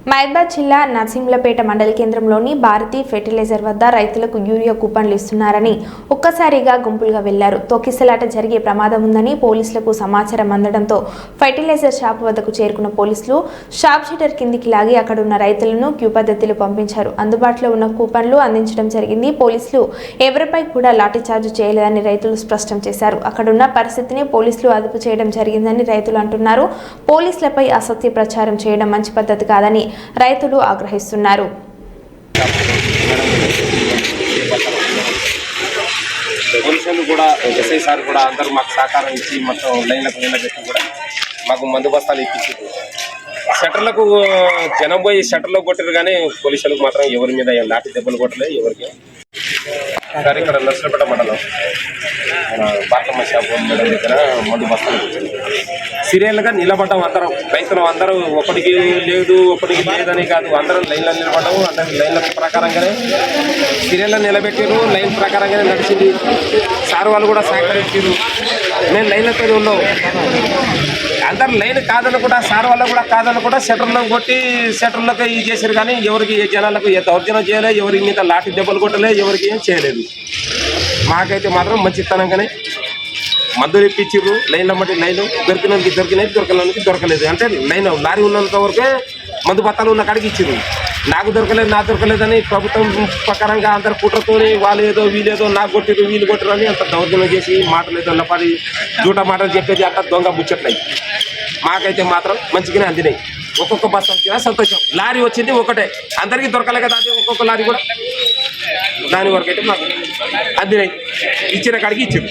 మహబూబాబాద్ జిల్లా నర్సింహులపేట మండల కేంద్రంలోని భారతీ ఫెర్టిలైజర్ వద్ద రైతులకు యూరియా కూపన్లు ఇస్తున్నారని ఒక్కసారిగా గుంపులుగా వెళ్లారు. తొక్కిసలాట జరిగే ప్రమాదం ఉందని పోలీసులకు సమాచారం అందడంతో ఫెర్టిలైజర్ షాప్ వద్దకు చేరుకున్న పోలీసులు షాప్ షట్టర్ కిందికి లాగి అక్కడున్న రైతులను క్యూ పద్ధతిలో పంపించారు. అందుబాటులో ఉన్న కూపన్లు అందించడం జరిగింది. పోలీసులు ఎవరిపై కూడా లాఠీచార్జ్ చేయలేదని రైతులు స్పష్టం చేశారు. అక్కడున్న పరిస్థితిని పోలీసులు అదుపు చేయడం జరిగిందని రైతులు అంటున్నారు. పోలీసులపై అసత్య ప్రచారం చేయడం మంచి పద్ధతి కాదని రైతులు ఆగ్రహిస్తున్నారు. పోలీసులు కూడా ఎస్ఐ సార్ కూడా అందరూ మాకు సహకారం ఇచ్చి మొత్తం లైన్లకు పెట్టి కూడా మాకు మందు బస్తాలు ఇప్పించి షట్టర్లకు జనం పోయి షట్టర్లో కొట్టారు కానీ పోలీసులకు మాత్రం ఎవరి మీద లాఠీ దెబ్బలు కొట్టలేదు ఎవరికి. సార్ ఇక్కడ నర్సింహులపేట మండలం బాటమ్మ షాప్ మేడం దగ్గర మందు బస్తాలు వచ్చింది. సీరియల్గా నిలబడ్డాం అందరం, రైతులు అందరూ ఒకటికి లేదు ఒకటికి లేదని కాదు, అందరం లైన్లో నిలబడ్డాము. అందరం లైన్ల ప్రకారంగానే సీరియల్లో నిలబెట్టారు, లైన్ ప్రకారంగానే నడిచింది. సార్ వాళ్ళు కూడా సహకరించారు. నేను లైన్లతో ఉన్నాం, అందరు లైన్ కాదని కూడా సార్ వాళ్ళు కూడా కాదని కూడా షట్టర్లో కొట్టి షట్టర్లకు ఇది చేశారు. కానీ ఎవరికి జనాలకు దౌర్జన్యం చేయలేదు, ఎవరికి మీద లాఠీ దెబ్బలు కొట్టలేదు, ఎవరికి ఏం చేయలేదు. మాకైతే మాత్రం మంచితనంగానే మందులు ఇప్పించారు. లైన్ల మట్టి లైన్ దొరికినందుకు దొరికినది, దొరకడానికి దొరకలేదు. అంటే లైన్ లారీ ఉన్నంత వరకే మందు బత్తాలు ఉన్న కాడికి ఇచ్చారు. నాకు దొరకలేదని ప్రభుత్వం ప్రకారంగా అందరు కుట్రతోని వాళ్ళు ఏదో వీళ్ళేదో నాకు కొట్టిరు వీళ్ళు కొట్టిరు అని అంత దౌర్జన్యం చేసి మాటలు ఏదో పడి జూట మాటలు చెప్పేది అంత దొంగ ముచ్చట్లయి. మాకైతే మాత్రం మంచిగానే అందినాయి. ఒక్కొక్క బస్సు వచ్చినా సంతోషం. లారీ వచ్చింది ఒకటే, అందరికీ దొరకలే కదా, అదే ఒక్కొక్క లారీ కూడా దాని వరకు అయితే మాకు అందినాయి. ఇచ్చిన కాడికి ఇచ్చారు.